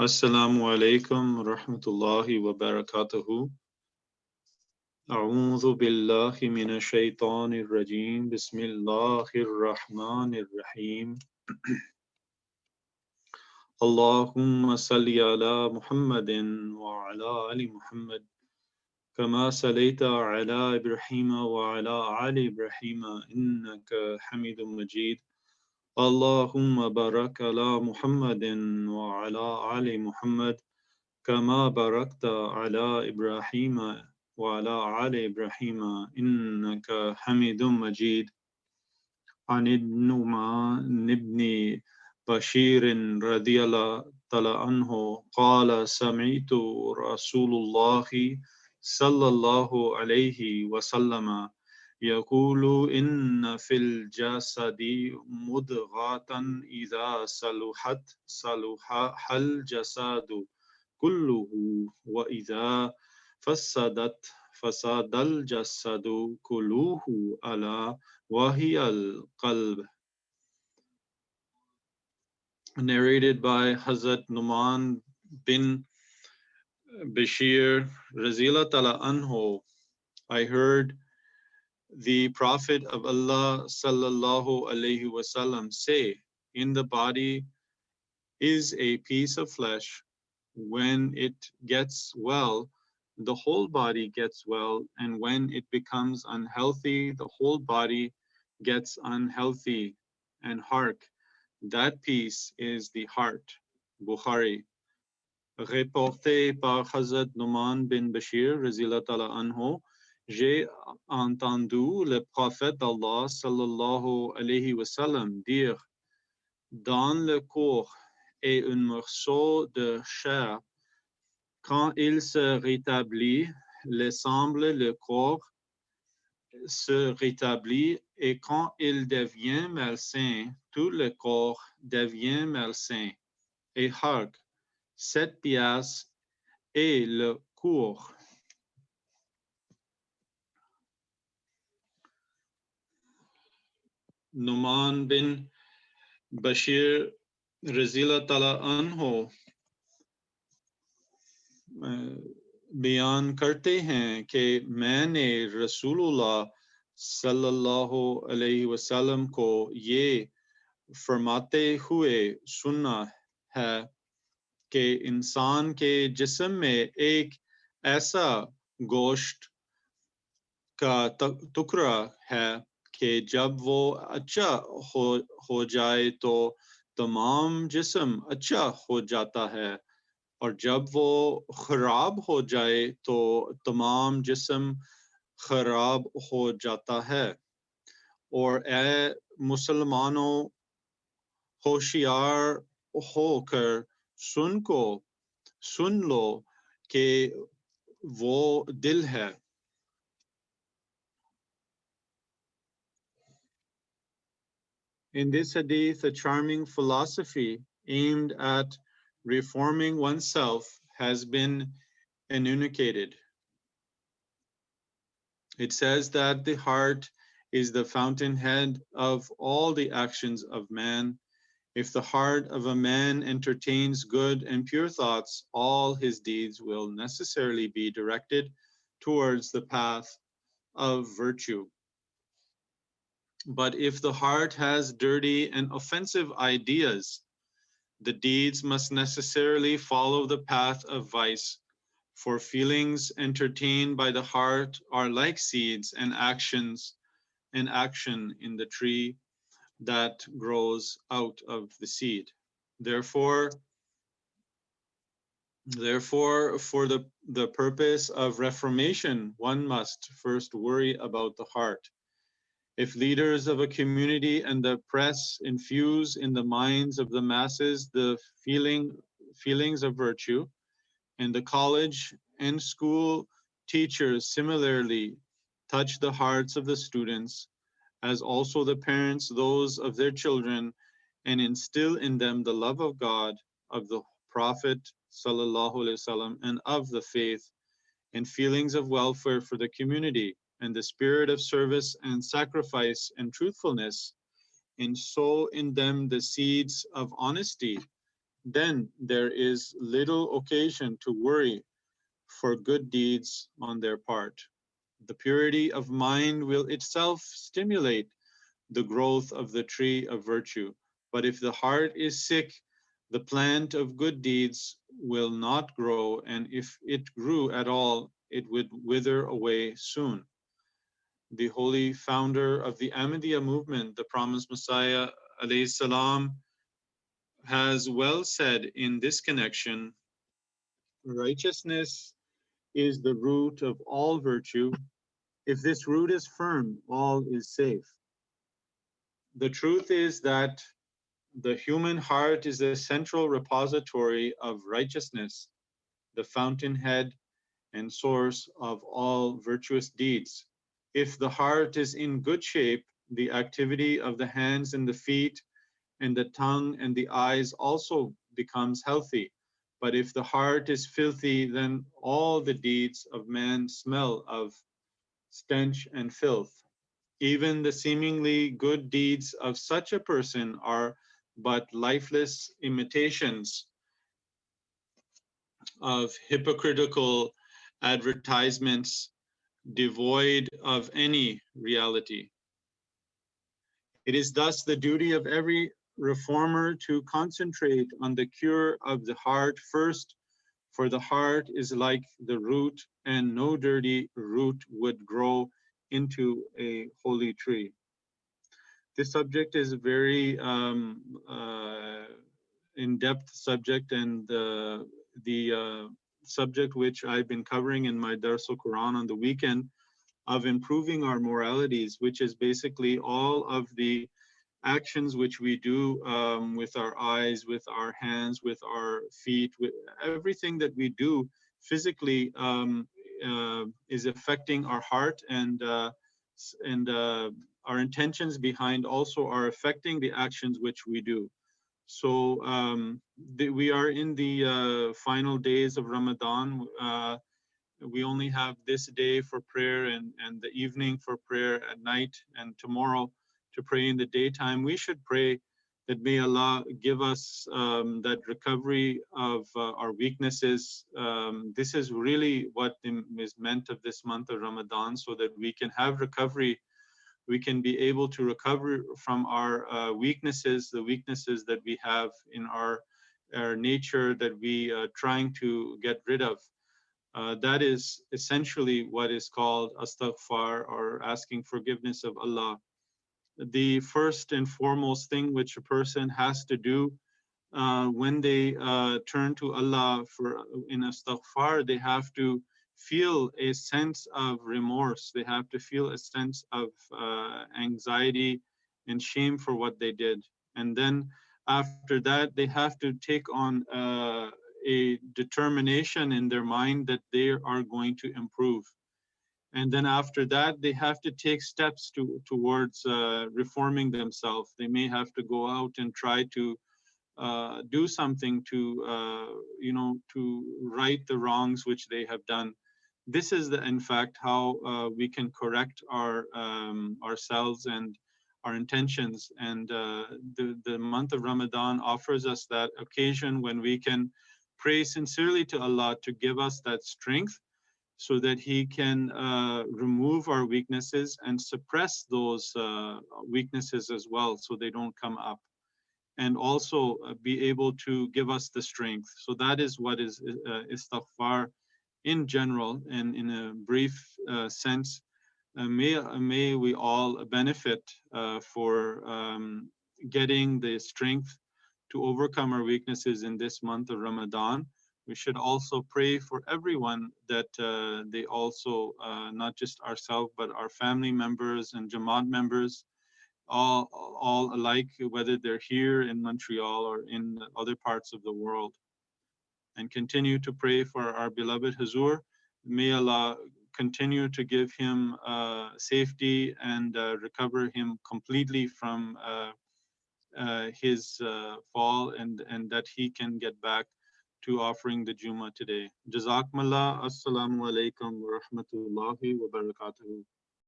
السلام علیکم ورحمۃ اللہ وبرکاتہ اعوذ باللہ من الشیطان الرجیم بسم اللہ الرحمن الرحیم اللہم صلی علی محمد وعلی آل محمد کما صلیت علی ابراہیم وعلی آل ابراہیم انک حمید مجید اللہم بارک علی محمد وعلی آل محمد كما باركت على إبراهيم وعلى آل إبراهيم إنك حميد مجيد عن النعمان بن بشير رضي الله تعالى عنه قال سمعت رسول الله صلى الله عليه وسلم يقول إن في الجسد مضغة إذا صلحت صلح الجسد كله وإذا فسدت فساد الجسد كله ألا وهي القلب. Narrated by Hazrat Numan bin Bashir Razila Tala Anho. I heard the Prophet of Allah sallallahu alaihi wasallam say, in the body is a piece of flesh. When it gets well, the whole body gets well, and when it becomes unhealthy, the whole body gets unhealthy. And hark, that piece is the heart. Bukhari. Reporté par Hazrat Numan bin Bashir, Razila Ta'ala Anhu, j'ai entendu le prophète d'Allah sallallahu alayhi wa sallam dire, dans le corps et un morceau de chair. Quand il se rétablit, le corps se rétablit, et quand il devient malsain, tout le corps devient malsain. Et hark, cette pièce est le corps. Numan bin Bashir Razila Ta'ala Anhu بیان کرتے ہیں کہ میں نے رسول اللہ صلی اللہ علیہ وسلم کو یہ فرماتے ہوئے سنا ہے کہ انسان کے جسم میں ایک ایسا گوشت کا ٹکڑا ہے کہ جب وہ اچھا ہو جائے تو تمام جسم اچھا ہو جاتا ہے، اور جب وہ خراب ہو جائے تو تمام جسم خراب ہو جاتا ہے۔ اور اے مسلمانوں، ہوشیار ہو کر سن لو کہ وہ دل ہے۔ In this hadith, a charming philosophy aimed at reforming oneself has been enunciated. It says that the heart is the fountainhead of all the actions of man. If the heart of a man entertains good and pure thoughts, all his deeds will necessarily be directed towards the path of virtue. But if the heart has dirty and offensive ideas, the deeds must necessarily follow the path of vice, for feelings entertained by the heart are like seeds and action in the tree that grows out of the seed. Therefore, for the purpose of reformation, one must first worry about the heart. If leaders of a community and the press infuse in the minds of the masses the feelings of virtue, and the college and school teachers similarly touch the hearts of the students, as also the parents those of their children, and instill in them the love of God, of the Prophet sallallahu alaihi wasallam, and of the faith, and feelings of welfare for the community, and the spirit of service and sacrifice and truthfulness, and sow in them the seeds of honesty, then there is little occasion to worry for good deeds on their part. The purity of mind will itself stimulate the growth of the tree of virtue. But if the heart is sick, the plant of good deeds will not grow, and if it grew at all, it would wither away soon. The holy founder of the Ahmadiyya movement, the promised Messiah, alayhi salam, has well said in this connection, righteousness is the root of all virtue. If this root is firm, all is safe. The truth is that the human heart is a central repository of righteousness, the fountainhead and source of all virtuous deeds. If the heart is in good shape, the activity of the hands and the feet and the tongue and the eyes also becomes healthy. But if the heart is filthy, then all the deeds of man smell of stench and filth. Even the seemingly good deeds of such a person are but lifeless imitations of hypocritical advertisements devoid of any reality. It is thus the duty of every reformer to concentrate on the cure of the heart first, for the heart is like the root, and no dirty root would grow into a holy tree. This subject is a very in-depth subject, and the subject which I've been covering in my Dars al-Quran on the weekend of improving our moralities, which is basically all of the actions which we do with our eyes, with our hands, with our feet, with everything that we do physically is affecting our heart, and our intentions behind also are affecting the actions which we do. So we are in the final days of Ramadan. We only have this day for prayer, and the evening for prayer at night, and tomorrow to pray in the daytime. We should pray that may Allah give us that recovery of our weaknesses. This is really what is meant of this month of Ramadan, so that we can have recovery. We can be able to recover from our weaknesses, the weaknesses that we have in our nature that we are trying to get rid of. That is essentially what is called astaghfar, or asking forgiveness of Allah. The first and foremost thing which a person has to do when they turn to Allah for in astaghfar, they have to feel a sense of remorse. They have to feel a sense of anxiety and shame for what they did. And then after that, they have to take on a determination in their mind that they are going to improve. And then after that, they have to take steps towards reforming themselves. They may have to go out and try to do something to, to right the wrongs which they have done. This is in fact how we can correct our ourselves and our intentions. And the month of Ramadan offers us that occasion when we can pray sincerely to Allah to give us that strength, so that He can remove our weaknesses and suppress those weaknesses as well, so they don't come up, and also be able to give us the strength. So that is what is istighfar in general, and in a brief sense. May we all benefit for getting the strength to overcome our weaknesses in this month of Ramadan. We should also pray for everyone that they also, not just ourselves, but our family members and Jamaat members, all alike, whether they're here in Montreal or in other parts of the world. And continue to pray for our beloved Hazur. May Allah continue to give him safety and recover him completely from his fall, and that he can get back to offering the Jummah today. Jazakumullah. Assalamu alaikum wa rahmatullahi wa barakatuhu.